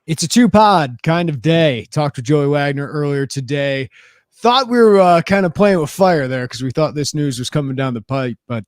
It's a two-pod kind of day. Talked with Joey Wagner earlier today. Thought we were kind of playing with fire there because we thought this news was coming down the pipe. But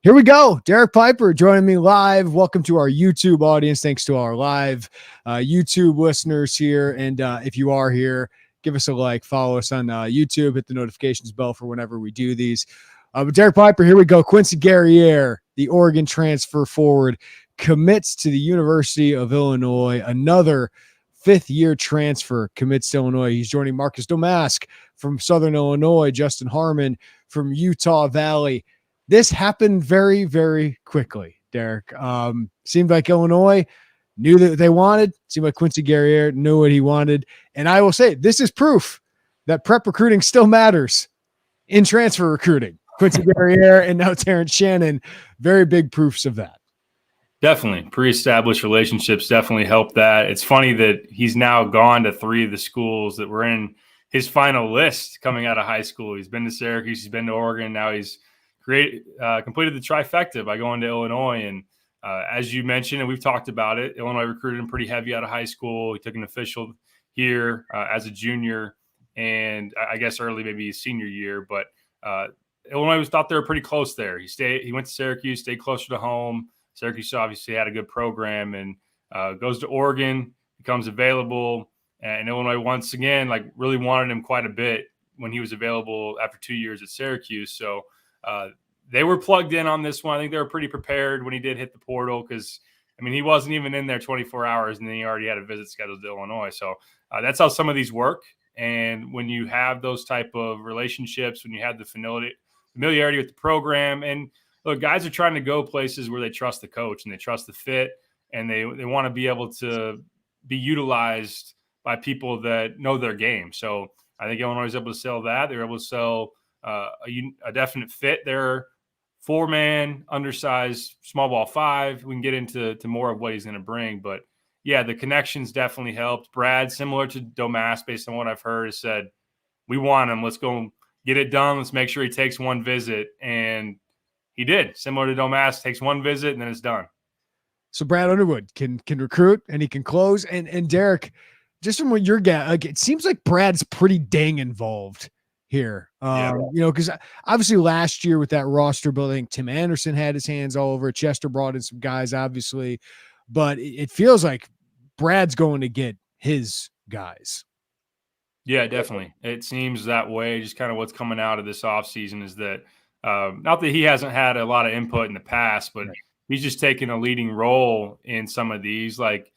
here we go. Derek Piper joining me live. Welcome to our YouTube audience. Thanks to our live YouTube listeners here. And if you are here, give us a like. Follow us on YouTube. Hit the notifications bell for whenever we do these. But Derek Piper, here we go. Quincy Guerrier, the Oregon transfer forward, commits to the University of Illinois. Another fifth-year transfer commits to Illinois. He's joining Marcus Domask from Southern Illinois, Justin Harmon from Utah Valley. This happened very, very quickly, Derek. Seemed like Illinois knew that they wanted. Seemed like Quincy Guerrier knew what he wanted. And I will say, this is proof that prep recruiting still matters in transfer recruiting. Quincy Guerrier and now Terrence Shannon, very big proofs of that. Definitely. Pre-established relationships definitely help that. It's funny that he's now gone to three of the schools that were in his final list coming out of high school. He's been to Syracuse, he's been to Oregon. Now he's completed the trifecta by going to Illinois. And as you mentioned, and we've talked about it, Illinois recruited him pretty heavy out of high school. He took an official here as a junior and I guess early maybe his senior year. But Illinois thought they were pretty close there. He went to Syracuse, stayed closer to home. Syracuse obviously had a good program and goes to Oregon, becomes available. And Illinois once again, really wanted him quite a bit when he was available after 2 years at Syracuse. So they were plugged in on this one. I think they were pretty prepared when he did hit the portal because, he wasn't even in there 24 hours and then he already had a visit scheduled to Illinois. So that's how some of these work. And when you have those type of relationships, when you have the familiarity with the program, and look, guys are trying to go places where they trust the coach and they trust the fit and they want to be able to be utilized by people that know their game. So I think Illinois was able to sell that. They were able to sell a definite fit. They're four-man, undersized, small ball five. We can get into more of what he's going to bring. But, yeah, the connections definitely helped. Brad, similar to Domask, based on what I've heard, has said, we want him. Let's go get it done. Let's make sure he takes one visit. And he did. Similar to Domask, takes one visit and then it's done. So Brad Underwood can recruit and he can close. And Derek, just from what you're getting, it seems like Brad's pretty dang involved here. Because obviously last year with that roster building, Tim Anderson had his hands all over it. Chester brought in some guys, obviously, but it feels like Brad's going to get his guys. Yeah, definitely. It seems that way. Just kind of what's coming out of this offseason is that not that he hasn't had a lot of input in the past, but he's just taken a leading role in some of these. Like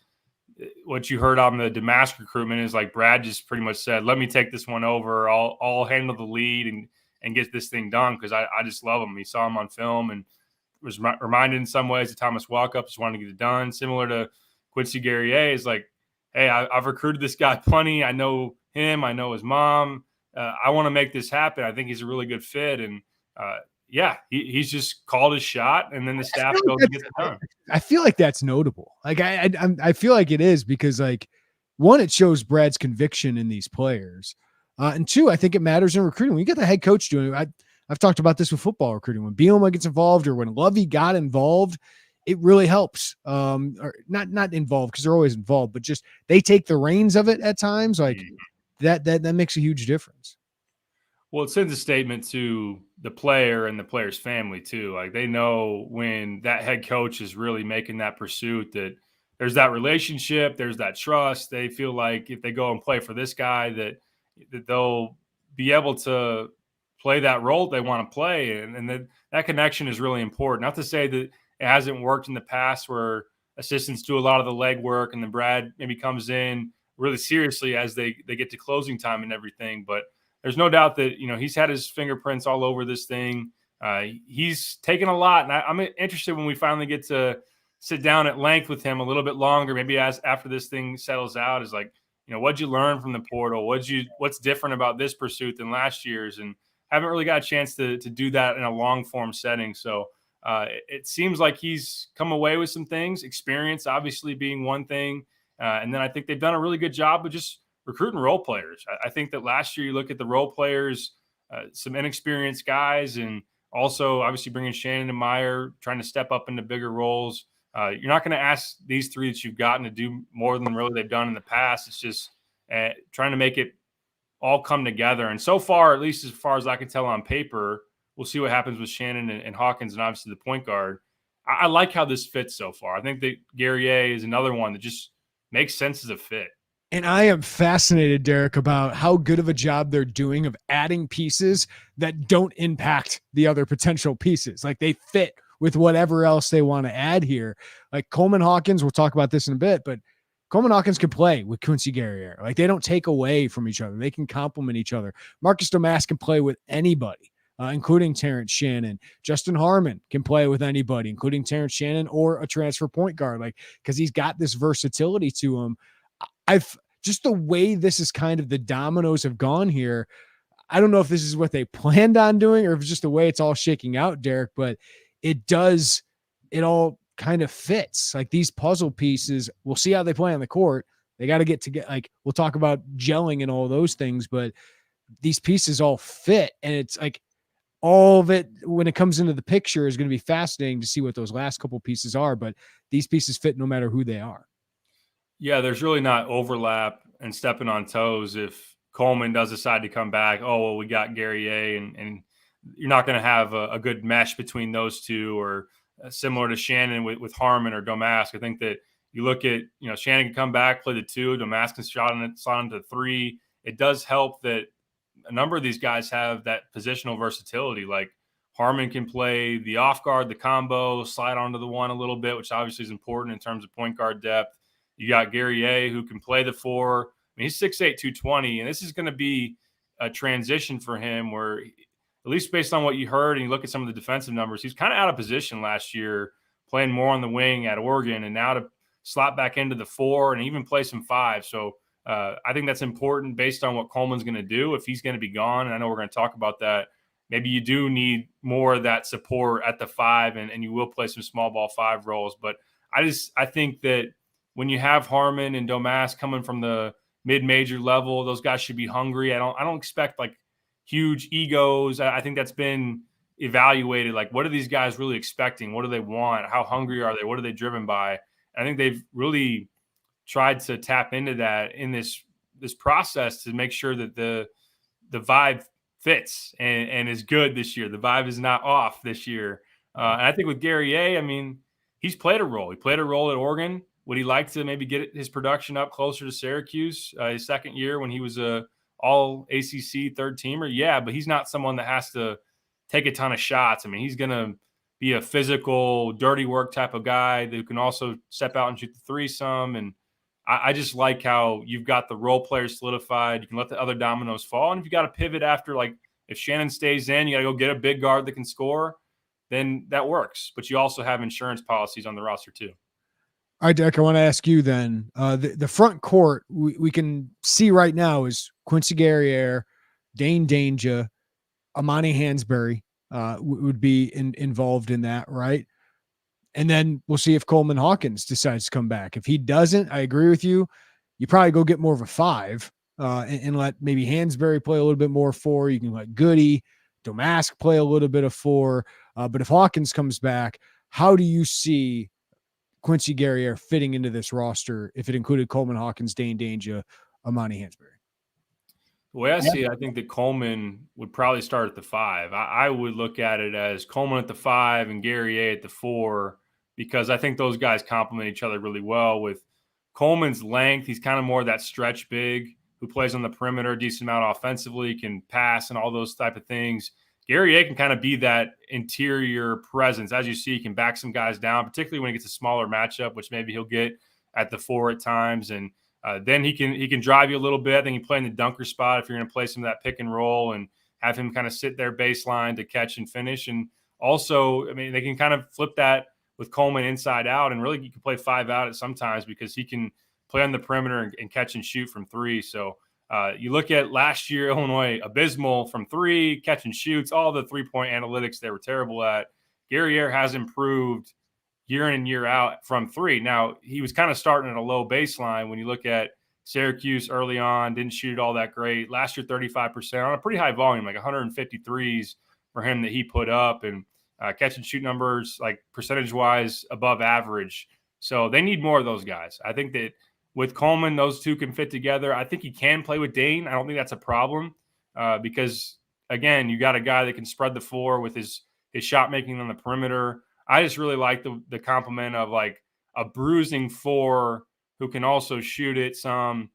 what you heard on the Domask recruitment is like Brad just pretty much said, let me take this one over. I'll handle the lead and get this thing done because I just love him. He saw him on film and was reminded in some ways of Thomas Walkup, just wanted to get it done. Similar to Quincy Guerrier is like, hey, I've recruited this guy plenty. I know him. I know his mom. I want to make this happen. I think he's a really good fit. And he's just called his shot, and then the staff goes and gets it done. I feel like that's notable. Like I feel like it is because one, it shows Brad's conviction in these players, and two, I think it matters in recruiting. When you get the head coach doing it, I've talked about this with football recruiting. When Bielema gets involved or when Lovey got involved, it really helps. Or not involved because they're always involved, but just they take the reins of it at times. That makes a huge difference. Well, it sends a statement to the player and the player's family too. Like they know when that head coach is really making that pursuit that there's that relationship, there's that trust. They feel like if they go and play for this guy that they'll be able to play that role they want to play. And that connection is really important. Not to say that it hasn't worked in the past where assistants do a lot of the legwork and then Brad maybe comes in really seriously as they get to closing time and everything. But there's no doubt that, he's had his fingerprints all over this thing. He's taken a lot. And I'm interested when we finally get to sit down at length with him a little bit longer, maybe after this thing settles out, is like, what'd you learn from the portal? What's different about this pursuit than last year's? And haven't really got a chance to do that in a long form setting. So it seems like he's come away with some things, experience obviously being one thing. And then I think they've done a really good job of just recruiting role players. I think that last year you look at the role players, some inexperienced guys, and also obviously bringing Shannon and Meyer, trying to step up into bigger roles. You're not going to ask these three that you've gotten to do more than really they've done in the past. It's just trying to make it all come together. And so far, at least as far as I can tell on paper, we'll see what happens with Shannon and Hawkins and obviously the point guard. I like how this fits so far. I think that Guerrier is another one that just makes sense as a fit. And I am fascinated, Derek, about how good of a job they're doing of adding pieces that don't impact the other potential pieces. Like they fit with whatever else they want to add here. Like Coleman Hawkins, we'll talk about this in a bit, but Coleman Hawkins can play with Quincy Guerrier. Like they don't take away from each other. They can complement each other. Marcus Domask can play with anybody, including Terrence Shannon. Justin Harmon can play with anybody, including Terrence Shannon or a transfer point guard, like, because he's got this versatility to him. I've just the way this is kind of the dominoes have gone here. I don't know if this is what they planned on doing or if it's just the way it's all shaking out, Derek, but it all kind of fits. Like these puzzle pieces, we'll see how they play on the court. They got to get together. Like we'll talk about gelling and all those things, but these pieces all fit. And it's like all of it, when it comes into the picture, is going to be fascinating to see what those last couple pieces are, but these pieces fit no matter who they are. Yeah, there's really not overlap and stepping on toes if Coleman does decide to come back. Oh, well, we got Guerrier, and you're not going to have a good mesh between those two, or similar to Shannon with Harmon or Domask. I think that you look at, Shannon can come back, play the two, Domask can slot into three. It does help that a number of these guys have that positional versatility. Like Harmon can play the off guard, the combo, slide onto the one a little bit, which obviously is important in terms of point guard depth. You got Guerrier who can play the four. I mean, he's 6'8", 220, and this is going to be a transition for him where, at least based on what you heard and you look at some of the defensive numbers, he's kind of out of position last year, playing more on the wing at Oregon, and now to slot back into the four and even play some five. So I think that's important based on what Coleman's going to do if he's going to be gone. And I know we're going to talk about that. Maybe you do need more of that support at the five, and you will play some small ball five roles. But I think that when you have Harmon and Domask coming from the mid-major level, those guys should be hungry. I don't expect like huge egos. I think that's been evaluated. Like, what are these guys really expecting? What do they want? How hungry are they? What are they driven by? I think they've really tried to tap into that in this process to make sure that the vibe fits and is good this year. The vibe is not off this year. And I think with Guerrier, I mean, he's played a role. He played a role at Oregon. Would he like to maybe get his production up closer to Syracuse his second year when he was a all ACC third teamer? Yeah, but he's not someone that has to take a ton of shots. I mean, he's going to be a physical, dirty work type of guy who can also step out and shoot the three some. And I just like how you've got the role players solidified. You can let the other dominoes fall. And if you got to pivot after, like if Shannon stays in, you got to go get a big guard that can score, then that works. But you also have insurance policies on the roster too. All right, Derek, I want to ask you then, the front court we can see right now is Quincy Guerrier, Dane Danger, Amani Hansberry would be involved in that, right? And then we'll see if Coleman Hawkins decides to come back. If he doesn't, I agree with you. You probably go get more of a five and let maybe Hansberry play a little bit more four. You can let Goody, Domask play a little bit of four. But if Hawkins comes back, how do you see Quincy Guerrier fitting into this roster if it included Coleman Hawkins, Dane Danger, Amani Hansberry? The way I see it, I think that Coleman would probably start at the five. I would look at it as Coleman at the five and Guerrier at the four, because I think those guys complement each other really well. With Coleman's length, he's kind of more that stretch big who plays on the perimeter a decent amount offensively, can pass and all those type of things. Guerrier can kind of be that interior presence. As you see, he can back some guys down, particularly when he gets a smaller matchup, which maybe he'll get at the four at times. And then he can drive you a little bit. I think he play in the dunker spot if you're going to play some of that pick and roll and have him kind of sit there baseline to catch and finish. And also, I mean, they can kind of flip that with Coleman inside out, and really you can play five out at sometimes because he can play on the perimeter and catch and shoot from three. So you look at last year, Illinois, abysmal from three, catch and shoots, all the three-point analytics they were terrible at. Guerrier has improved year in and year out from three. Now, he was kind of starting at a low baseline. When you look at Syracuse early on, didn't shoot it all that great. Last year, 35% on a pretty high volume, like 153s for him that he put up. And catch and shoot numbers, like percentage-wise, above average. So they need more of those guys. I think that with Coleman, those two can fit together. I think he can play with Dane. I don't think that's a problem because, again, you got a guy that can spread the floor with his shot making on the perimeter. I just really like the compliment of like a bruising four who can also shoot it some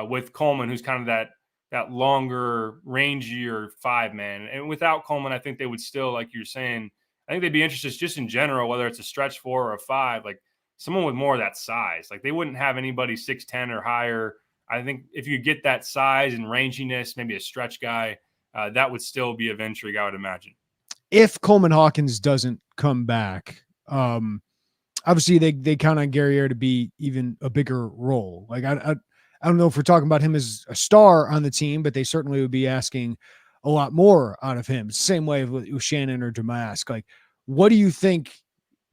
with Coleman, who's kind of that longer, rangier five man. And without Coleman, I think they would still, like you're saying, I think they'd be interested just in general, whether it's a stretch four or a five, like someone with more of that size. Like they wouldn't have anybody 6'10" or higher. I think if you get that size and ranginess, maybe a stretch guy, that would still be of intrigue, I would imagine. If Coleman Hawkins doesn't come back, obviously they count on Guerrier to be even a bigger role. Like I don't know if we're talking about him as a star on the team, but they certainly would be asking a lot more out of him. Same way with Shannon or Damask. Like, what do you think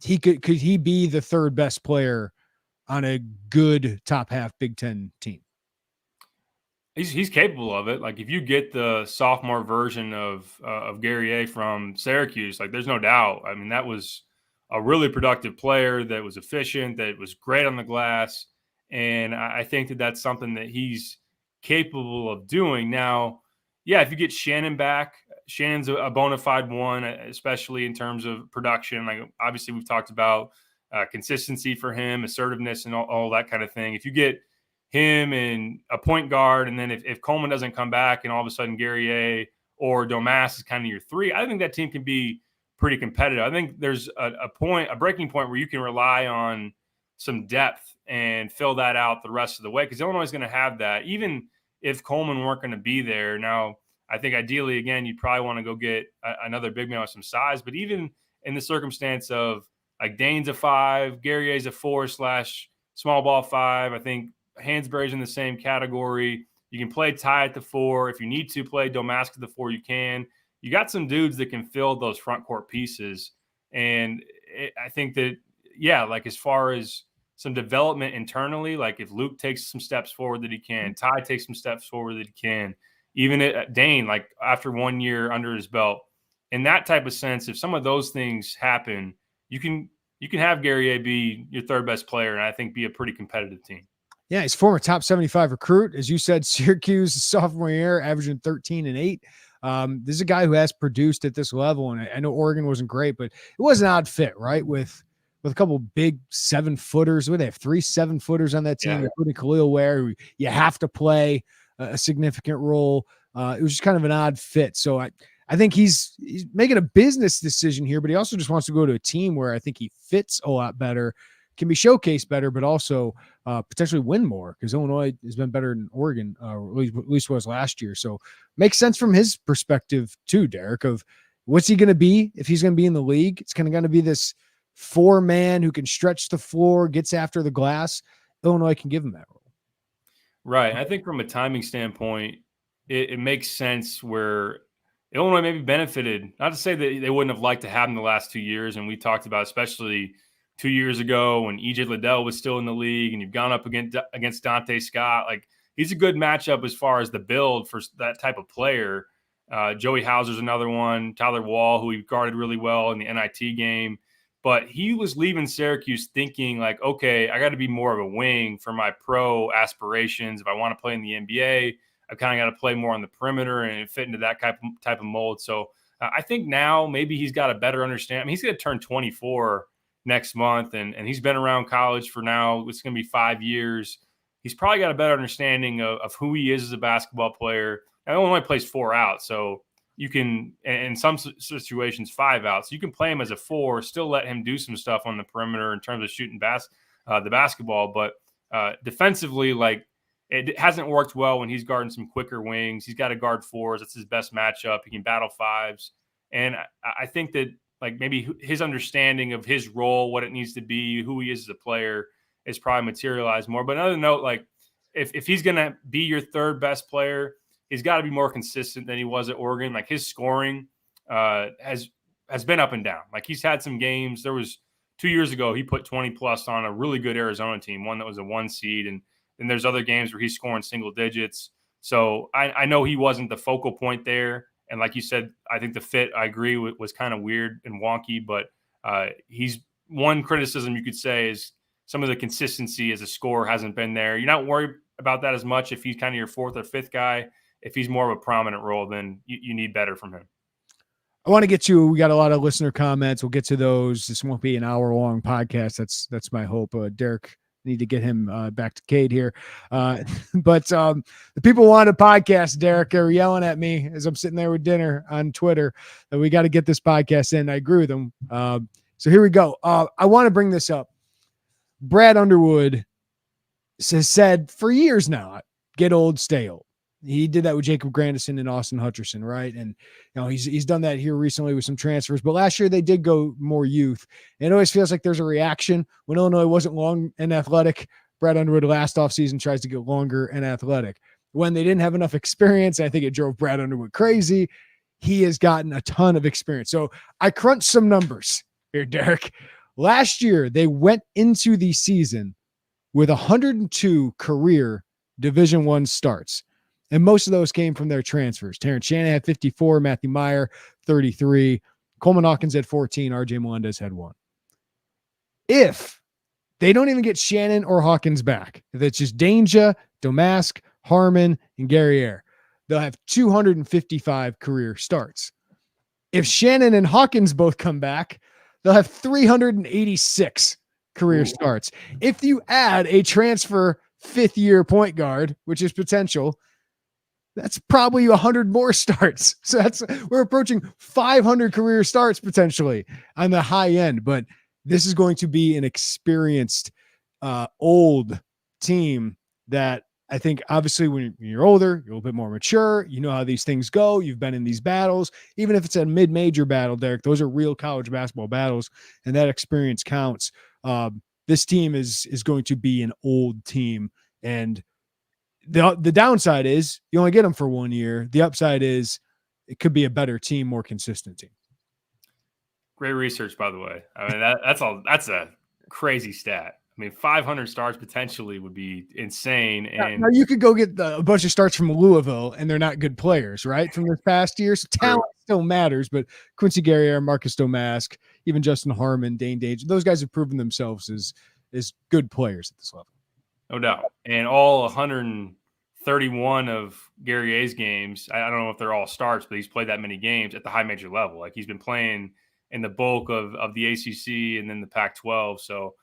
could he be the third best player on a good top half Big Ten team? He's capable of it. Like if you get the sophomore version of Guerrier from Syracuse, like there's no doubt. I mean, that was a really productive player that was efficient, that was great on the glass. And I think that that's something that he's capable of doing. Now, yeah, if you get Shannon back, Shannon's a bona fide one, especially in terms of production. Like obviously we've talked about consistency for him, assertiveness and all that kind of thing. If you get him and a point guard, and then if Coleman doesn't come back and all of a sudden Guerrier or Domas is kind of your three, I think that team can be pretty competitive. I think there's a breaking point where you can rely on some depth and fill that out the rest of the way, because Illinois is going to have that, even if Coleman weren't going to be there. Now, I think ideally, again, you'd probably want to go get another big man with some size, but even in the circumstance of like Dane's a 5, Guerrier's a 4/small ball 5, I think Hansberry's in the same category. You can play Ty at the 4. If you need to play Domask at the 4, you can. You got some dudes that can fill those front court pieces. And I think that, yeah, like as far as some development internally, like if Luke takes some steps forward that he can, Ty takes some steps forward that he can, even at Dane, like after 1 year under his belt, in that type of sense, if some of those things happen, you can have Guerrier be your third best player and I think be a pretty competitive team. Yeah, he's former top 75 recruit. As you said, Syracuse sophomore year, averaging 13 and 8. This is a guy who has produced at this level. And I know Oregon wasn't great, but it was an odd fit, right? With a couple big 7-footers. They have 3 7-footers on that team, including Khalil Ware, who you have to play a significant role. It was just kind of an odd fit. So I think he's making a business decision here, but he also just wants to go to a team where I think he fits a lot better, can be showcased better, but also potentially win more, because Illinois has been better than Oregon, at least was last year. So makes sense from his perspective too, Derek, of what's he going to be if he's going to be in the league. It's going to be this 4-man who can stretch the floor, gets after the glass. Illinois can give him that role. Right. I think from a timing standpoint, it makes sense where Illinois maybe benefited. Not to say that they wouldn't have liked to have him the last 2 years, and we talked about especially 2 years ago when EJ Liddell was still in the league, and you've gone up against Dante Scott. Like he's a good matchup as far as the build for that type of player. Joey Hauser's another one. Tyler Wall, who he guarded really well in the NIT game. But he was leaving Syracuse thinking like, okay, I got to be more of a wing for my pro aspirations. If I want to play in the NBA, I've kind of got to play more on the perimeter and fit into that type of mold. So I think now maybe he's got a better understanding. I mean, he's going to turn 24 next month, and he's been around college for now. It's going to be 5 years. He's probably got a better understanding of who he is as a basketball player. And Illinois plays 4 out, so you can, in some situations, 5 out. So you can play him as a 4, still let him do some stuff on the perimeter in terms of shooting the basketball. But defensively, like it hasn't worked well when he's guarding some quicker wings. He's got to guard 4s. That's his best matchup. He can battle 5s. And I think that like maybe his understanding of his role, what it needs to be, who he is as a player, is probably materialized more. But another note, like if he's going to be your third best player, he's got to be more consistent than he was at Oregon. Like his scoring has been up and down. Like he's had some games. There was 2 years ago, he put 20 plus on a really good Arizona team, one that was a 1 seed. And then there's other games where he's scoring single digits. So I know he wasn't the focal point there. And like you said, I think the fit, I agree, was kind of weird and wonky, but he's one criticism you could say is some of the consistency as a scorer hasn't been there. You're not worried about that as much if he's kind of your fourth or fifth guy. If he's more of a prominent role, then you need better from him. I want to get to, we got a lot of listener comments. We'll get to those. This won't be an hour-long podcast. That's my hope. Derek, need to get him back to Cade here. But the people want a podcast, Derek, are yelling at me as I'm sitting there with dinner on Twitter that we got to get this podcast in. I agree with them. So here we go. I want to bring this up. Brad Underwood has said for years now, get old, stay old. He did that with Jacob Grandison and Austin Hutcherson, right? And he's done that here recently with some transfers. But last year they did go more youth. And it always feels like there's a reaction when Illinois wasn't long and athletic. Brad Underwood last offseason tries to get longer and athletic. When they didn't have enough experience, I think it drove Brad Underwood crazy. He has gotten a ton of experience. So I crunched some numbers here, Derek. Last year they went into the season with 102 career Division I starts. And most of those came from their transfers. Terrence Shannon had 54, Matthew Meyer, 33. Coleman Hawkins had 14, RJ Melendez had 1. If they don't even get Shannon or Hawkins back, if it's just Danger, Domask, Harmon, and Guerrier, they'll have 255 career starts. If Shannon and Hawkins both come back, they'll have 386 career starts. If you add a transfer fifth-year point guard, which is potential, that's probably 100 more starts. So we're approaching 500 career starts potentially on the high end, but this is going to be an experienced, old team that I think obviously when you're older, you're a little bit more mature. You know how these things go. You've been in these battles, even if it's a mid-major battle, Derek, those are real college basketball battles and that experience counts. This team is going to be an old team, and the downside is you only get them for 1 year. The upside is it could be a better team, more consistent team. Great research, by the way. I mean, that's a crazy stat. I mean, 500 starts potentially would be insane. And now you could go get a bunch of starts from Louisville, and they're not good players, right? From this past year, so talent still matters. But Quincy Guerrier, Marcus Domask, even Justin Harmon, Dane Danger, those guys have proven themselves as good players at this level. No doubt. And all 131 of Guerrier's games, I don't know if they're all starts, but he's played that many games at the high major level. Like he's been playing in the bulk of the ACC and then the Pac-12. So,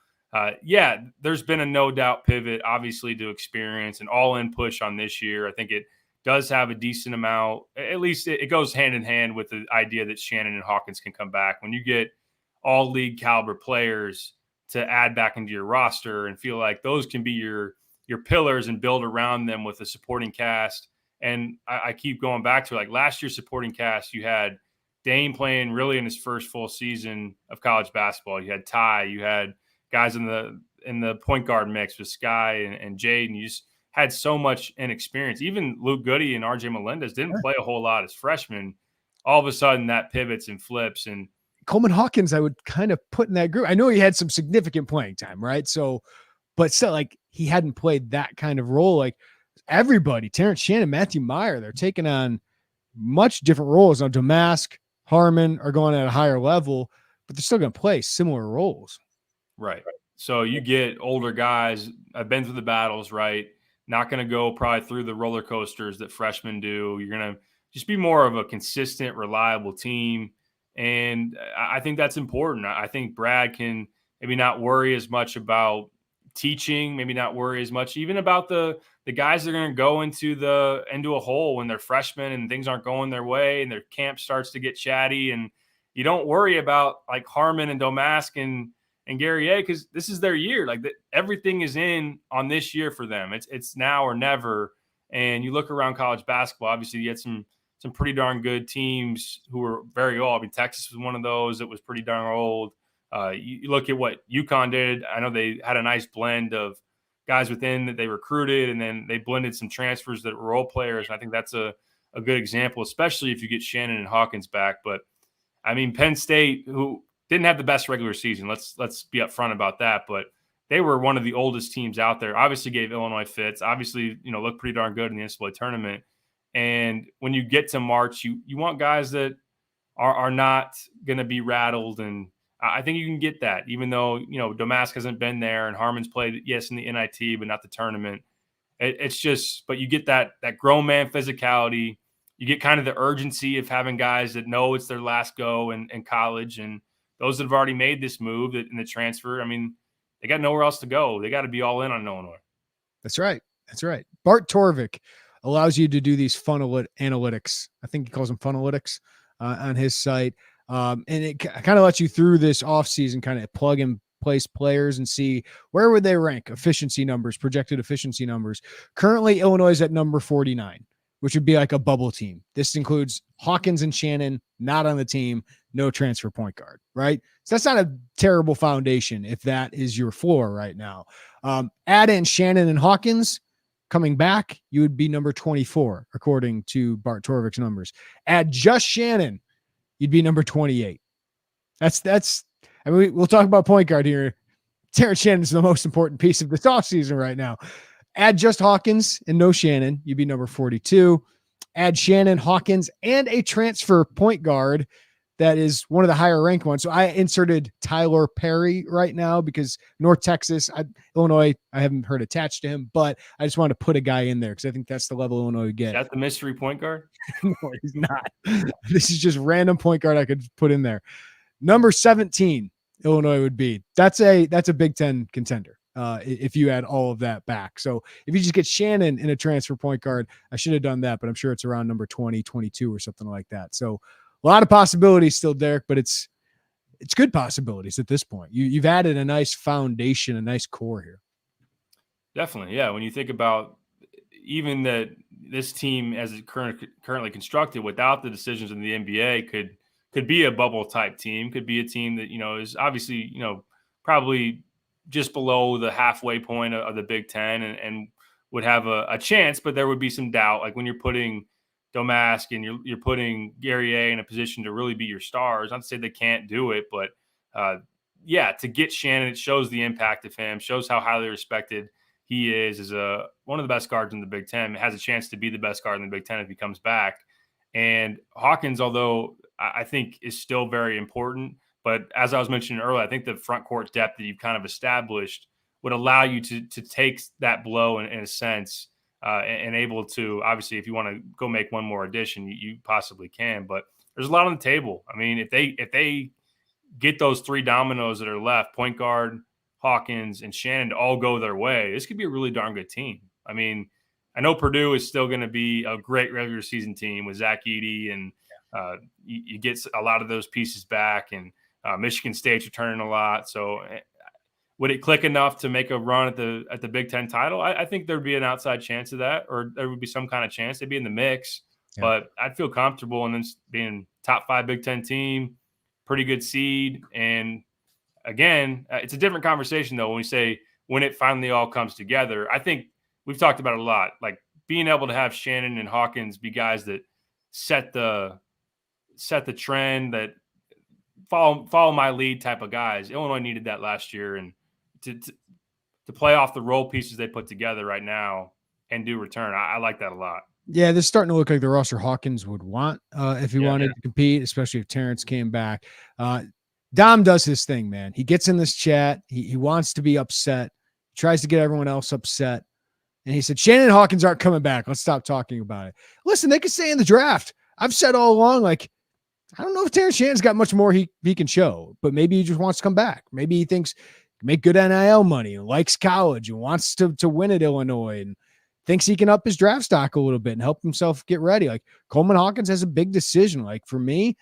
yeah, there's been a no doubt pivot, obviously, to experience and all-in push on this year. I think it does have a decent amount. At least it goes hand in hand with the idea that Shannon and Hawkins can come back. When you get all league caliber players to add back into your roster and feel like those can be your pillars and build around them with a supporting cast. And I keep going back to like last year's supporting cast, you had Dane playing really in his first full season of college basketball. You had Ty, you had guys in the point guard mix with Sky and Jaden. You just had so much inexperience. Even Luke Goody and RJ Melendez didn't play a whole lot as freshmen. All of a sudden that pivots and flips. And Coleman Hawkins, I would kind of put in that group. I know he had some significant playing time, right? So, but still, like he hadn't played that kind of role. Like everybody, Terrence Shannon, Matthew Meyer, they're taking on much different roles. Now, Domask, Harmon are going at a higher level, but they're still going to play similar roles. Right. So you get older guys. I've been through the battles, right? Not going to go probably through the roller coasters that freshmen do. You're going to just be more of a consistent, reliable team. And I think that's important. I think Brad can maybe not worry as much about teaching, maybe not worry as much even about the guys that are going to go into a hole when they're freshmen and things aren't going their way and their camp starts to get chatty. And you don't worry about like Harmon and Domask and Guerrier because this is their year. Like everything is in on this year for them. It's now or never. And you look around college basketball, obviously you get some pretty darn good teams who are very old. I mean, Texas was one of those that was pretty darn old. You look at what UConn did. I know they had a nice blend of guys within that they recruited, and then they blended some transfers that were role players. And I think that's a good example, especially if you get Shannon and Hawkins back. But, I mean, Penn State, who didn't have the best regular season, let's be upfront about that, but they were one of the oldest teams out there. Obviously gave Illinois fits. Obviously, looked pretty darn good in the NCAA tournament. And when you get to March, you want guys that are not going to be rattled. And I think you can get that, even though, Domask hasn't been there and Harmon's played, yes, in the NIT, but not the tournament. It's just, but you get that grown man physicality. You get kind of the urgency of having guys that know it's their last go in college. And those that have already made this move in the transfer, I mean, they got nowhere else to go. They got to be all in on Illinois. That's right. That's right. Bart Torvik allows you to do these funnel analytics. I think he calls them funalytics on his site. And it kind of lets you through this offseason, kind of plug and place players and see where would they rank efficiency numbers, projected efficiency numbers. Currently, Illinois is at number 49, which would be like a bubble team. This includes Hawkins and Shannon, not on the team, no transfer point guard, right? So that's not a terrible foundation if that is your floor right now. Add in Shannon and Hawkins coming back, you would be number 24, according to Bart Torvik's numbers. Add just Shannon, you'd be number 28. I mean, we'll talk about point guard here. Terrence Shannon is the most important piece of this offseason right now. Add just Hawkins and no Shannon, you'd be number 42. Add Shannon, Hawkins, and a transfer point guard that is one of the higher ranked ones. So I inserted Tyler Perry right now because North Texas, Illinois, I haven't heard attached to him, but I just wanted to put a guy in there because I think that's the level Illinois would get. Is that the mystery point guard? No, he's not. This is just random point guard I could put in there. Number 17, Illinois would be. That's a Big Ten contender if you add all of that back. So if you just get Shannon in a transfer point guard, I should have done that, but I'm sure it's around number 20, 22 or something like that. So a lot of possibilities still, Derek, but it's good possibilities at this point. You've added a nice foundation, a nice core here. Definitely, yeah. When you think about even that this team as it's currently constructed without the decisions in the NBA could be a bubble type team, could be a team that, is obviously, probably just below the halfway point of the Big Ten and would have a chance, but there would be some doubt. Like when you're putting Domask and you're putting Guerrier in a position to really be your stars. Not to say they can't do it, but to get Shannon, it shows the impact of him, shows how highly respected he is as one of the best guards in the Big Ten. Has a chance to be the best guard in the Big Ten if he comes back. And Hawkins, although I think is still very important, but as I was mentioning earlier, I think the front court depth that you've kind of established would allow you to take that blow in a sense. And able to, obviously, if you want to go make one more addition, you possibly can. But there's a lot on the table. I mean, if they get those three dominoes that are left, point guard, Hawkins, and Shannon to all go their way, this could be a really darn good team. I mean, I know Purdue is still going to be a great regular season team with Zach Edey, and you get a lot of those pieces back, and Michigan State's returning a lot. So would it click enough to make a run at the Big Ten title? I think there'd be an outside chance of that, or there would be some kind of chance. They'd be in the mix, but I'd feel comfortable in this being top 5 Big Ten team, pretty good seed. And again, it's a different conversation though when we say when it finally all comes together. I think we've talked about it a lot, like being able to have Shannon and Hawkins be guys that set the trend, that follow my lead type of guys. Illinois needed that last year, and to play off the role pieces they put together right now and do return. I like that a lot. Yeah, this is starting to look like the roster Hawkins would want if he wanted to compete, especially if Terrence came back. Dom does his thing, man. He gets in this chat. He wants to be upset, tries to get everyone else upset. And he said, Shannon and Hawkins aren't coming back. Let's stop talking about it. Listen, they could stay in the draft. I've said all along, like, I don't know if Terrence Shannon's got much more he can show, but maybe he just wants to come back. Maybe he thinks make good NIL money and likes college and wants to win at Illinois and thinks he can up his draft stock a little bit and help himself get ready. Like Coleman Hawkins has a big decision. Like for me,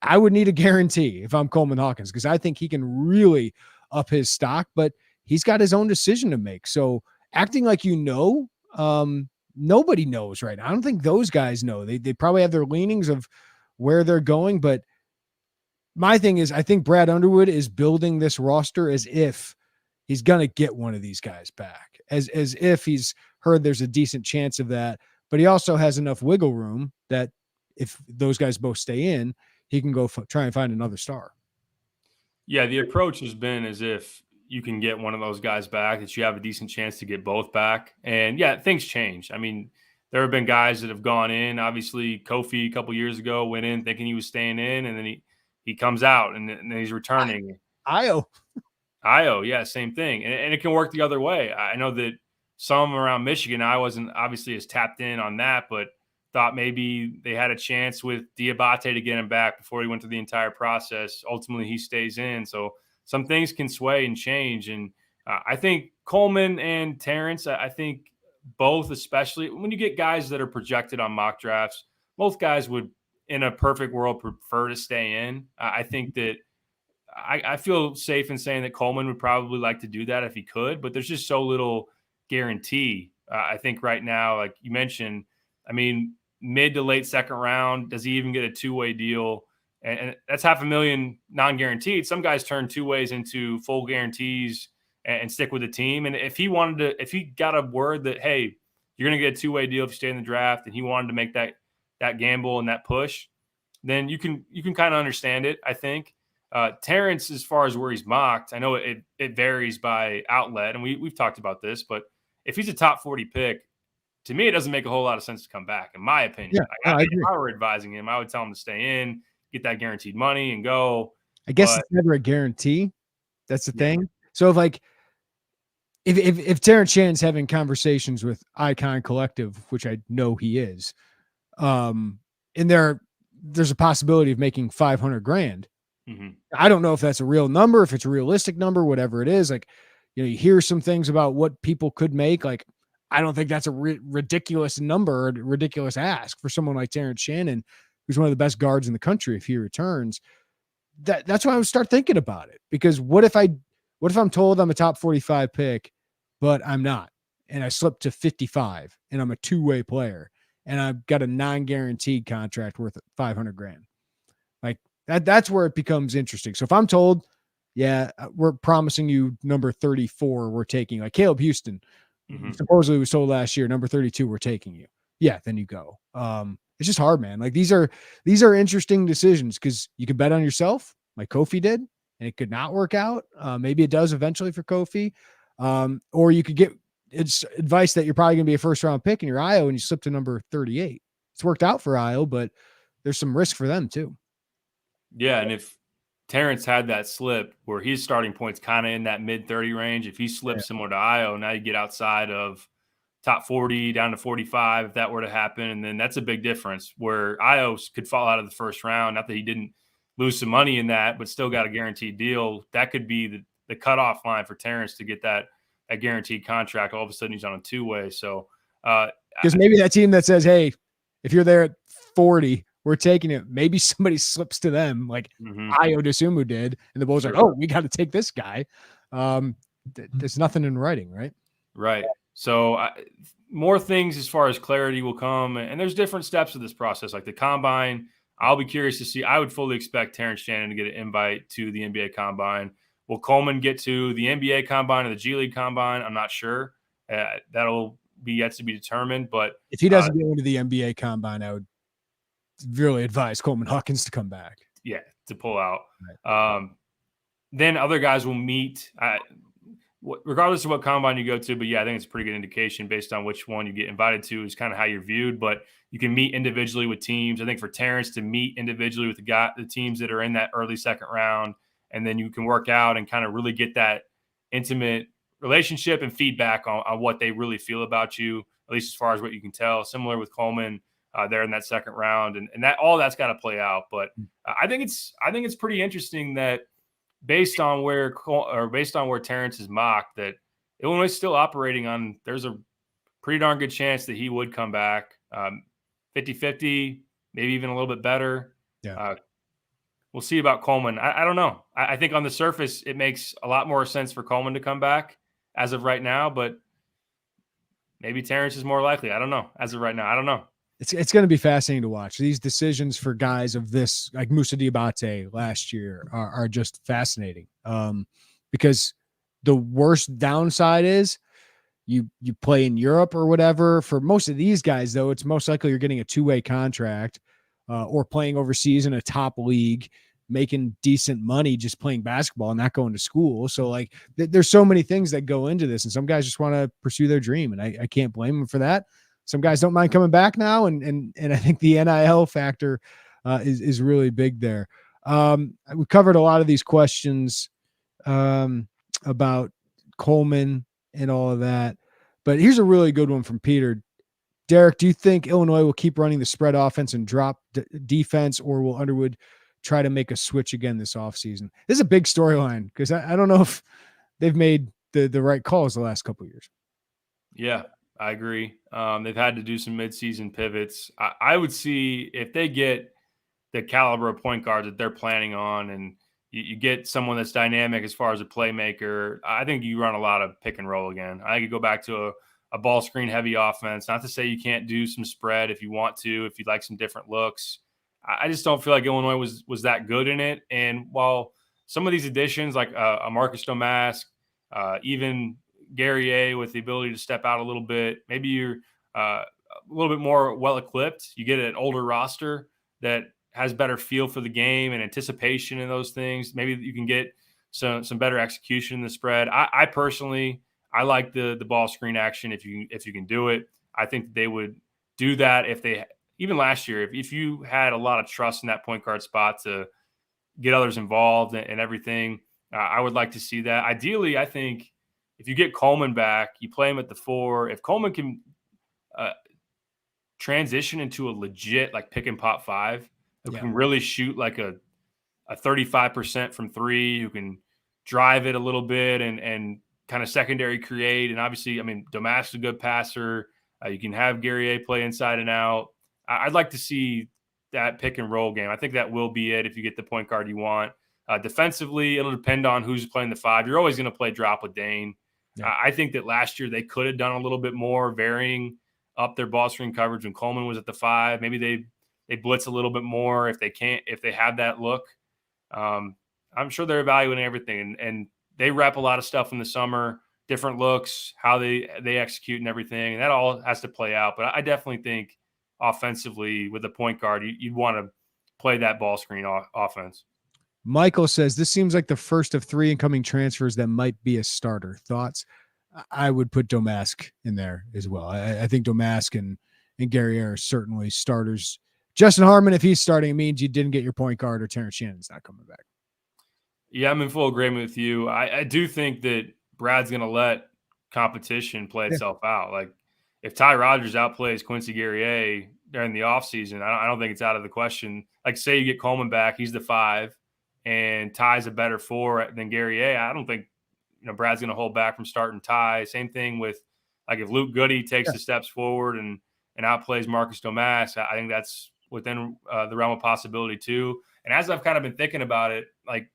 I would need a guarantee if I'm Coleman Hawkins, because I think he can really up his stock, but he's got his own decision to make. So acting like, nobody knows right now. I don't think those guys know. They probably have their leanings of where they're going, but my thing is, I think Brad Underwood is building this roster as if he's going to get one of these guys back, as if he's heard there's a decent chance of that, but he also has enough wiggle room that if those guys both stay in, he can go try and find another star. Yeah, the approach has been as if you can get one of those guys back, that you have a decent chance to get both back. And yeah, things change. I mean, there have been guys that have gone in. Obviously, Kofi a couple years ago went in thinking he was staying in, and then he comes out and then he's returning. Io. Io, yeah, same thing. And it can work the other way. I know that some around Michigan, I wasn't obviously as tapped in on that, but thought maybe they had a chance with Diabate to get him back before he went through the entire process. Ultimately, he stays in. So some things can sway and change. And I think Coleman and Terrence, I think both, especially when you get guys that are projected on mock drafts, both guys would, in a perfect world, prefer to stay in. I think that I feel safe in saying that Coleman would probably like to do that if he could, but there's just so little guarantee. I think right now, like you mentioned, I mean, mid to late second round, does he even get a two-way deal? And that's $500,000 non-guaranteed. Some guys turn two ways into full guarantees and stick with the team. And if he got a word that, hey, you're going to get a two-way deal if you stay in the draft, and he wanted to make that gamble and that push, then you can kind of understand it, I think. Terrence, as far as where he's mocked, I know it varies by outlet, and we've talked about this, but if he's a top 40 pick, to me, it doesn't make a whole lot of sense to come back, in my opinion. Yeah, If I were advising him, I would tell him to stay in, get that guaranteed money, and go. I guess it's never a guarantee. That's the thing. So if Terrence Shannon's having conversations with Icon Collective, which I know he is, and there's a possibility of making $500,000. Mm-hmm. I don't know if that's a real number, if it's a realistic number, whatever it is. Like, you hear some things about what people could make. Like, I don't think that's a ridiculous number, or ridiculous ask for someone like Terrence Shannon, who's one of the best guards in the country if he returns. That's why I would start thinking about it. Because what if I'm told I'm a top 45 pick, but I'm not, and I slip to 55, and I'm a two-way player, and I've got a non-guaranteed contract worth $500,000? Like, that's where it becomes interesting. So if I'm told, yeah, we're promising you number 34, we're taking, like Caleb Houston, supposedly was told last year, number 32, we're taking you. Yeah, then you go. It's just hard, man. Like, these are interesting decisions, because you can bet on yourself, like Kofi did, and it could not work out. Maybe it does eventually for Kofi. Or you could get advice that you're probably going to be a first round pick in your IO, and you slip to number 38. It's worked out for IO, but there's some risk for them too. Yeah, and if Terrence had that slip where his starting point's kind of in that mid-30 range, if he slips similar to Io, now you get outside of top 40 down to 45 if that were to happen, and then that's a big difference where Io could fall out of the first round. Not that he didn't lose some money in that, but still got a guaranteed deal. That could be the cutoff line for Terrence to get that guaranteed contract. All of a sudden he's on a two-way. So because maybe that team that says, hey, if you're there at 40, we're taking it. Maybe somebody slips to them, like Io DeSumo did, and the Bulls are like, oh, we got to take this guy. There's nothing in writing, right? Right. So more things as far as clarity will come, and there's different steps of this process, like the combine. I'll be curious to see. I would fully expect Terrence Shannon to get an invite to the NBA combine. Will Coleman get to the NBA combine or the G League combine? I'm not sure. That'll be yet to be determined. But if he doesn't get into the NBA combine, I would really advise Coleman Hawkins to come back. Yeah, to pull out. Right. Then other guys will meet, regardless of what combine you go to. But yeah, I think it's a pretty good indication based on which one you get invited to is kind of how you're viewed. But you can meet individually with teams. I think for Terrence to meet individually with the teams that are in that early second round, and then you can work out and kind of really get that intimate relationship and feedback on what they really feel about you, at least as far as what you can tell. Similar with Coleman. There in that second round, and that all that's got to play out. But I think it's pretty interesting that based on where Terrence is mocked, that Illinois is still operating on. There's a pretty darn good chance that he would come back, 50-50, maybe even a little bit better. Yeah, we'll see about Coleman. I don't know. I think on the surface it makes a lot more sense for Coleman to come back as of right now, but maybe Terrence is more likely. I don't know. As of right now, I don't know. It's going to be fascinating to watch. These decisions for guys of this, like Moussa Diabate last year, are just fascinating. Because the worst downside is you play in Europe or whatever. For most of these guys, though, it's most likely you're getting a two-way contract or playing overseas in a top league, making decent money just playing basketball and not going to school. So, like, there's so many things that go into this, and some guys just want to pursue their dream, and I can't blame them for that. some guys don't mind coming back now, and I think the NIL factor is really big there. We covered a lot of these questions about Coleman and all of that, but here's a really good one from Peter. Derek, do you think Illinois will keep running the spread offense and drop defense, or will Underwood try to make a switch again this offseason? This is a big storyline because I don't know if they've made the right calls the last couple of years. Yeah, I agree. They've had to do some midseason pivots. I would see if they get the caliber of point guard that they're planning on, and you get someone that's dynamic as far as a playmaker, I think you run a lot of pick and roll again. I think you go back to a ball screen heavy offense. Not to say you can't do some spread if you want to, if you'd like some different looks. I just don't feel like Illinois was that good in it. And while some of these additions, like a Marcus Domask, even Guerrier with the ability to step out a little bit, maybe you're a little bit more well-equipped. You get an older roster that has better feel for the game and anticipation and those things. Maybe you can get some better execution in the spread. I personally – I like the ball screen action if you can do it. I think they would do that if they even last year if you had a lot of trust in that point guard spot to get others involved and everything. I would like to see that. Ideally, I think if you get Coleman back, you play him at the 4. If Coleman can transition into a legit like pick and pop 5, who can really shoot like a 35% from 3, who can drive it a little bit and kind of secondary create. And obviously, I mean, Domask's a good passer. You can have Guerrier play inside and out. I'd like to see that pick and roll game. I think that will be it if you get the point guard you want. Defensively, it'll depend on who's playing the 5. You're always going to play drop with Dane. Yeah. I think that last year they could have done a little bit more, varying up their ball screen coverage when Coleman was at the 5. Maybe they blitz a little bit more if they have that look. I'm sure they're evaluating everything, and they rep a lot of stuff in the summer, different looks, how they execute and everything. And that all has to play out. But I definitely think offensively with the point guard, you'd want to play that ball screen offense. Michael says, this seems like the first of 3 incoming transfers that might be a starter. Thoughts? I would put Domask in there as well. I think Domask and Guerrier are certainly starters. Justin Harmon, if he's starting, it means you didn't get your point guard, or Terrence Shannon's not coming back. Yeah, I'm in full agreement with you. I do think that Brad's going to let competition play itself out. Like if Ty Rodgers outplays Quincy Guerrier during the offseason, I don't think it's out of the question. Like say you get Coleman back, he's the 5, and Ty's a better 4 than Guerrier. I don't think Brad's going to hold back from starting Ty. Same thing with like if Luke Goody takes the steps forward and outplays Marcus Domask, I think that's within the realm of possibility too. And as I've kind of been thinking about it, like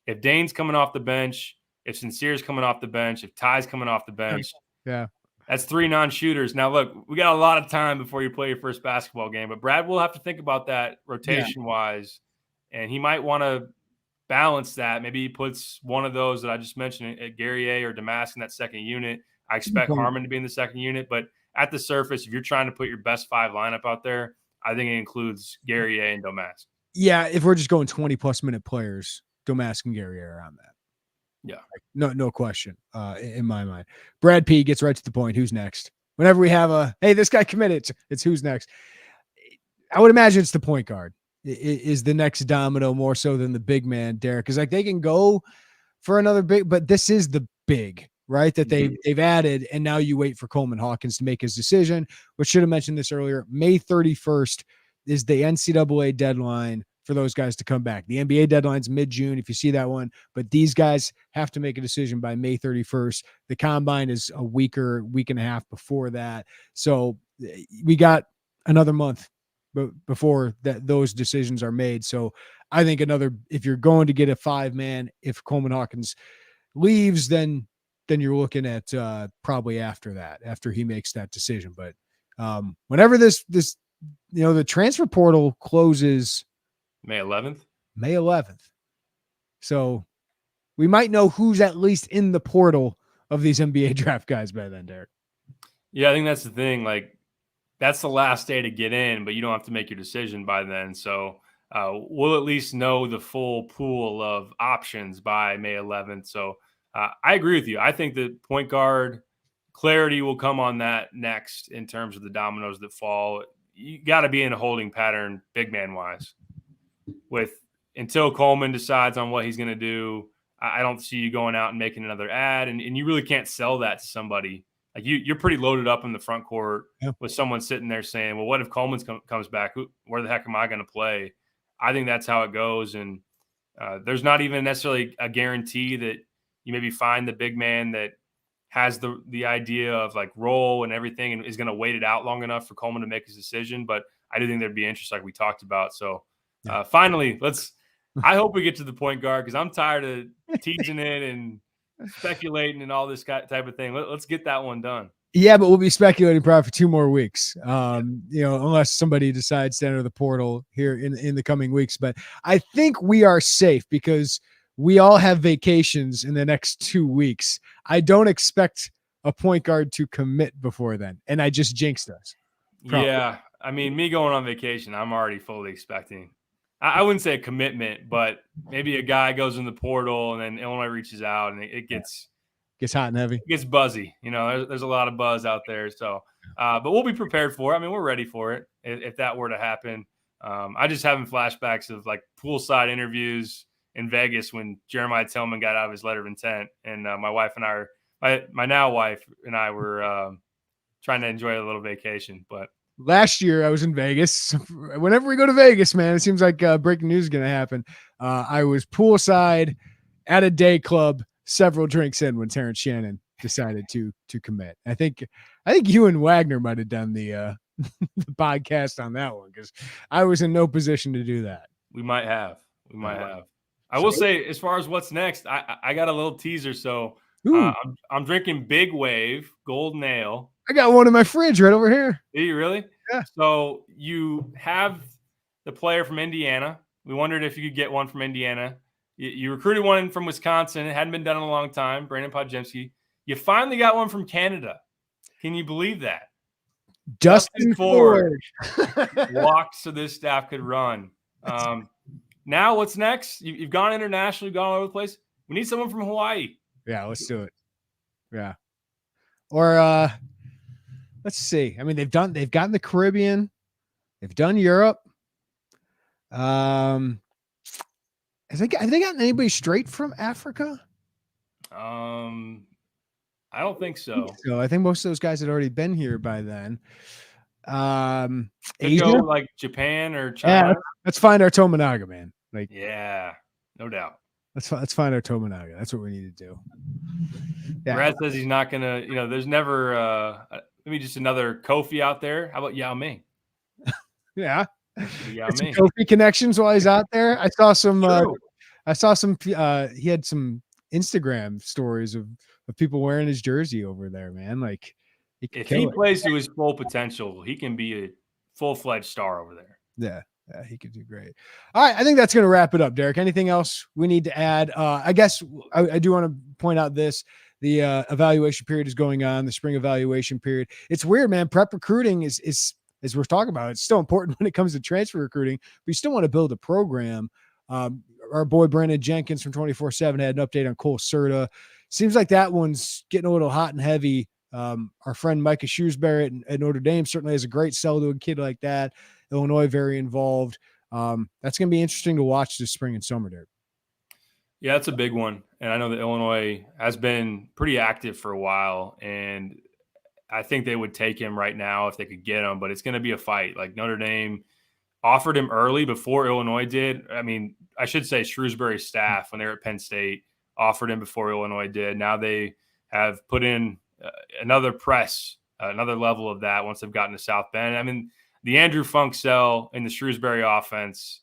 if Dane's coming off the bench, if Sincere's coming off the bench, if Ty's coming off the bench, that's 3 non-shooters. Now, look, we got a lot of time before you play your first basketball game, but Brad will have to think about that rotation-wise, and he might want to balance that. Maybe he puts one of those that I just mentioned at Guerrier or Domask in that second unit. I expect Harmon to be in the second unit, but at the surface, if you're trying to put your best 5 lineup out there, I think it includes Guerrier and Domask. Yeah, if we're just going 20-plus minute players, Domask and Guerrier are on that. Yeah. No question in my mind. Brad P gets right to the point. Who's next? Whenever we have hey, this guy committed, it's who's next. I would imagine it's the point guard is the next domino more so than the big man, Derek. Because like they can go for another big, but this is the big, right? That they've added, and now you wait for Coleman Hawkins to make his decision. Which should have mentioned this earlier. May 31st is the NCAA deadline for those guys to come back. The NBA deadline's mid-June, if you see that one, but these guys have to make a decision by May 31st. The combine is a week and a half before that. So we got another month before those decisions are made. So I think if you're going to get a 5-man, if Coleman Hawkins leaves, then you're looking at probably after he makes that decision. But whenever this the transfer portal closes May 11th. So we might know who's at least in the portal of these NBA draft guys by then, Derek. Yeah, I think that's the thing. Like that's the last day to get in, but you don't have to make your decision by then. So we'll at least know the full pool of options by May 11th. So I agree with you. I think the point guard clarity will come on that next in terms of the dominoes that fall. You got to be in a holding pattern, big man wise. Until Coleman decides on what he's going to do, I don't see you going out and making another ad, and you really can't sell that to somebody. Like you're pretty loaded up in the front court with someone sitting there saying, "Well, what if Coleman comes back? Where the heck am I going to play?" I think that's how it goes, and there's not even necessarily a guarantee that you maybe find the big man that has the idea of like role and everything and is going to wait it out long enough for Coleman to make his decision. But I do think there'd be interest, like we talked about. So finally, I hope we get to the point guard because I'm tired of teasing it and speculating and all this type of thing. Let's get that one done. Yeah, but we'll be speculating probably for 2 more weeks. Unless somebody decides to enter the portal here in the coming weeks. But I think we are safe because we all have vacations in the next 2 weeks. I don't expect a point guard to commit before then, and I just jinxed us. Probably. Yeah, I mean, me going on vacation, I'm already fully expecting. I wouldn't say a commitment, but maybe a guy goes in the portal and then Illinois reaches out and it gets hot and heavy. It gets buzzy. There's a lot of buzz out there. So, but we'll be prepared for it. I mean, we're ready for it if that were to happen. I just having flashbacks of like poolside interviews in Vegas when Jeremiah Tillman got out of his letter of intent, and my wife and I, my now wife and I were trying to enjoy a little vacation, but. Last year I was in Vegas. Whenever we go to Vegas, man, it seems like breaking news is going to happen. I was poolside at a day club, several drinks in when Terrence Shannon decided to commit. I think you and Wagner might have done the podcast on that one because I was in no position to do that. We might have. I will say, as far as what's next, I got a little teaser. So I'm drinking Big Wave Golden Ale. I got one in my fridge right over here. Do you really? Yeah. So you have the player from Indiana. We wondered if you could get one from Indiana. You recruited one from Wisconsin. It hadn't been done in a long time, Brandon Podjemski. You finally got one from Canada. Can you believe that? Dustin Ford walked so this staff could run. Now what's next? You've gone international, you've gone all over the place. We need someone from Hawaii. Yeah, let's do it. Yeah. Or let's see. I mean, they've gotten the Caribbean, they've done Europe. Have they gotten anybody straight from Africa? I don't think so. I think most of those guys had already been here by then. Asia, go like Japan or China. Yeah, let's find our Tominaga, man. Like, yeah, no doubt. Let's find our Tominaga. That's what we need to do. Yeah. Brad says he's not gonna. There's never maybe just another Kofi out there. How about Yao Ming? Yeah, Yao Ming. Kofi connections while he's out there. I saw some. He had some Instagram stories of people wearing his jersey over there, man. Like, if he plays to his full potential, he can be a full-fledged star over there. Yeah, he could do great. All right, I think that's going to wrap it up, Derek. Anything else we need to add? I guess I do want to point out this. The evaluation period is going on, the spring evaluation period. It's weird, man. Prep recruiting is as we're talking about, it's still important when it comes to transfer recruiting. We still want to build a program. Our boy Brandon Jenkins from 24/7 had an update on Cole Serta. Seems like that one's getting a little hot and heavy. Our friend Micah Shrewsbury at Notre Dame certainly has a great sell to a kid like that. Illinois very involved. That's going to be interesting to watch this spring and summer, Derek. Yeah, that's a big one. And I know that Illinois has been pretty active for a while, and I think they would take him right now if they could get him, but it's going to be a fight. Like Notre Dame offered him early before Illinois did. I mean, I should say Shrewsbury's staff, when they were at Penn State, offered him before Illinois did. Now they have put in another press, another level of that once they've gotten to South Bend. I mean, the Andrew Funk sell in the Shrewsbury offense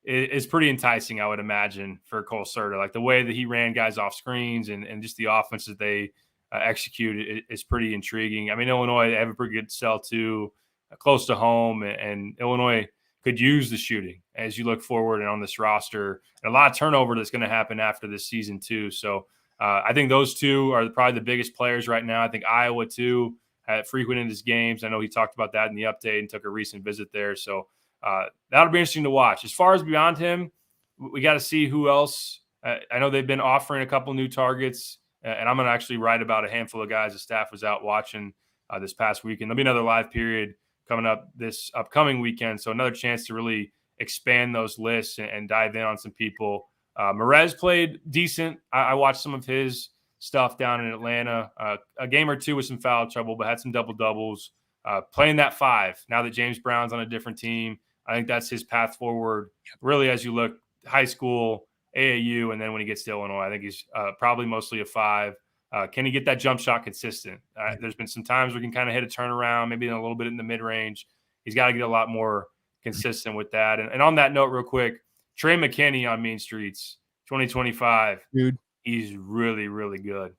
is pretty enticing, I would imagine, for Cole Serta. Like the way that he ran guys off screens and just the offense that they execute is pretty intriguing. I mean, Illinois, they have a pretty good sell too, close to home, and Illinois could use the shooting as you look forward and on this roster. And a lot of turnover that's going to happen after this season too. So I think those two are probably the biggest players right now. I think Iowa too had frequented his games. I know he talked about that in the update and took a recent visit there. So that'll be interesting to watch. As far as beyond him, we got to see who else. I know they've been offering a couple new targets And I'm going to actually write about a handful of guys the staff was out watching this past weekend. There'll be another live period coming up this upcoming weekend. So another chance to really expand those lists and dive in on some people. Merez played decent. I watched some of his stuff down in Atlanta, a game or two with some foul trouble, but had some double-doubles. Playing that 5, now that James Brown's on a different team, I think that's his path forward. Really, as you look high school, AAU, and then when he gets to Illinois, I think he's probably mostly a 5. Can he get that jump shot consistent? There's been some times where he can kind of hit a turnaround, maybe a little bit in the mid-range. He's got to get a lot more consistent with that. And on that note, real quick, Trey McKinney on Mean Streets, 2025. Dude, he's really, really good.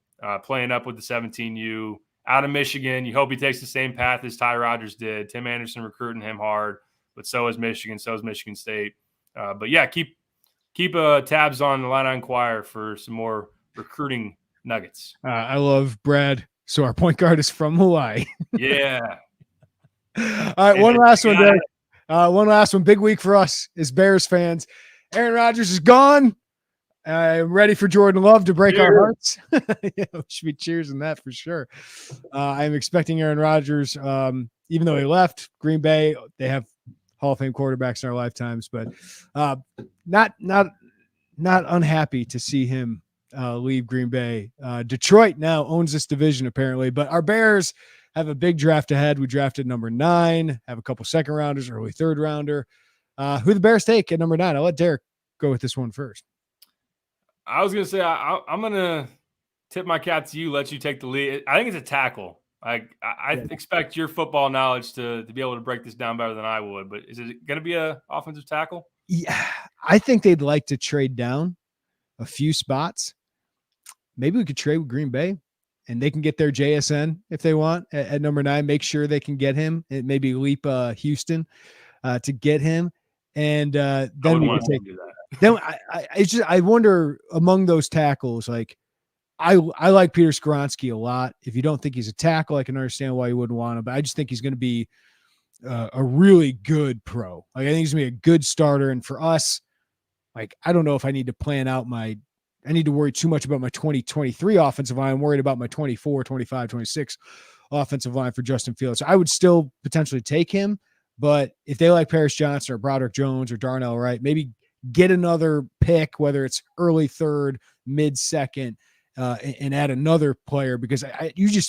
Playing up with the 17U out of Michigan. You hope he takes the same path as Ty Rodgers did. Tim Anderson recruiting him hard, but so is Michigan, so is Michigan State. But yeah, keep tabs on the Illini Inquirer for some more recruiting nuggets. I love Brad. So our point guard is from Hawaii. Yeah. All right, one last one, Derek. One last one. Big week for us as Bears fans. Aaron Rodgers is gone. I'm ready for Jordan Love to break our hearts. Yeah, we should be cheersing that for sure. I'm expecting Aaron Rodgers, even though he left Green Bay, they have Hall of Fame quarterbacks in our lifetimes, but not unhappy to see him leave Green Bay. Detroit now owns this division apparently, but our Bears have a big draft ahead. We drafted number 9, have a couple second rounders, early third rounder. Who the Bears take at number 9? I'll let Derek go with this one first. I was going to say, I'm going to tip my cap to you, let you take the lead. I think it's a tackle. I expect your football knowledge to be able to break this down better than I would, but is it going to be a offensive tackle? Yeah, I think they'd like to trade down a few spots. Maybe we could trade with Green Bay and they can get their JSN if they want at number 9, make sure they can get him and maybe leap Houston to get him. And then we can take that. Then I wonder among those tackles, like I like Peter Skoronski a lot. If you don't think he's a tackle, I can understand why you wouldn't want him, but I just think he's going to be a really good pro. Like I think he's going to be a good starter. And for us, like, I don't know if I need to plan out I need to worry too much about my 2023 offensive line. I'm worried about my 24, 25, 26 offensive line for Justin Fields. So I would still potentially take him, but if they like Paris Johnson or Broderick Jones or Darnell Wright, maybe get another pick, whether it's early third, mid second, and add another player because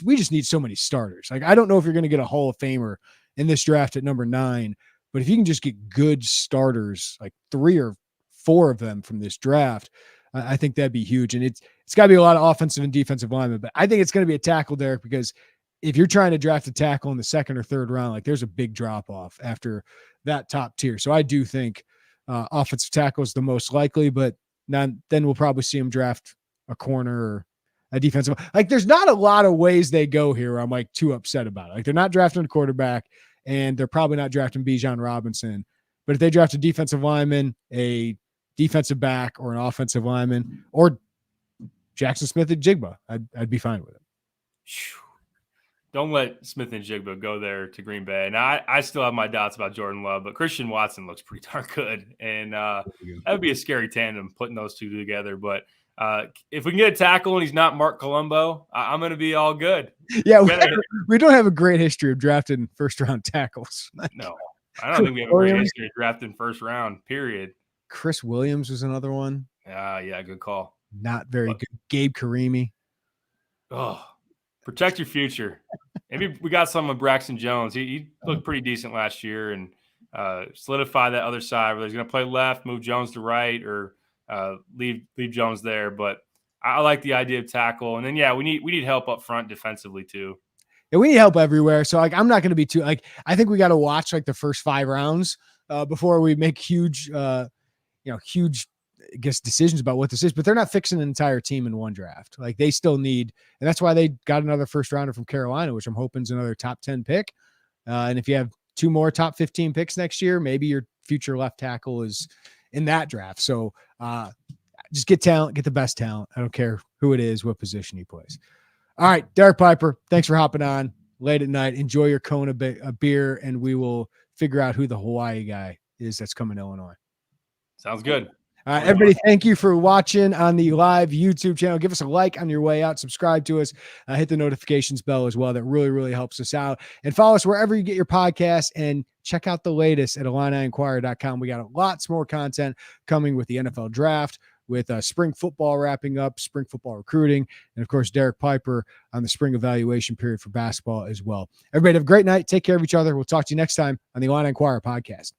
we just need so many starters. Like I don't know if you're going to get a Hall of Famer in this draft at number 9, but if you can just get good starters, like 3 or 4 of them from this draft, I think that'd be huge. And it's got to be a lot of offensive and defensive linemen, but I think it's going to be a tackle, Derek, because if you're trying to draft a tackle in the 2nd or 3rd round, like there's a big drop off after that top tier. So I do think offensive tackle is the most likely, but then we'll probably see him draft a corner or a defensive. Like there's not a lot of ways they go here where I'm like too upset about it. Like they're not drafting a quarterback and they're probably not drafting Bijan Robinson, but if they draft a defensive lineman, a defensive back or an offensive lineman or Jackson Smith and Jigba, I'd be fine with it. Don't let Smith and Jigba go there to Green Bay. Now, I still have my doubts about Jordan Love, but Christian Watson looks pretty darn good. And that would be a scary tandem putting those two together. But if we can get a tackle and he's not Mark Colombo, I'm going to be all good. Yeah, we don't have a great history of drafting first-round tackles. No, I don't think we have a great history of drafting first round, period. Chris Williams was another one. Yeah, good call. Not very good. Gabe Karimi. Oh, protect your future. Maybe we got some of Braxton Jones. He looked pretty decent last year and solidify that other side. Whether he's going to play left, move Jones to right, or leave Jones there. But I like the idea of tackle. And then, yeah, we need help up front defensively too. Yeah, we need help everywhere. So, like, I'm not going to be too – like, I think we got to watch, like, the first 5 rounds before we make huge, I guess, decisions about what this is. But they're not fixing an entire team in one draft. Like, they still need – and that's why they got another first-rounder from Carolina, which I'm hoping is another top 10 pick. And if you have 2 more top 15 picks next year, maybe your future left tackle is in that draft. So, just get talent, get the best talent. I don't care who it is, what position he plays. All right, Derek Piper, thanks for hopping on late at night. Enjoy your Kona beer, and we will figure out who the Hawaii guy is that's coming to Illinois. Sounds good. Everybody, thank you for watching on the live YouTube channel. Give us a like on your way out. Subscribe to us. Hit the notifications bell as well. That really, really helps us out. And follow us wherever you get your podcasts. And check out the latest at IlliniInquirer.com. We got lots more content coming with the NFL draft, with spring football wrapping up, spring football recruiting, and, of course, Derek Piper on the spring evaluation period for basketball as well. Everybody have a great night. Take care of each other. We'll talk to you next time on the Illini Inquirer podcast.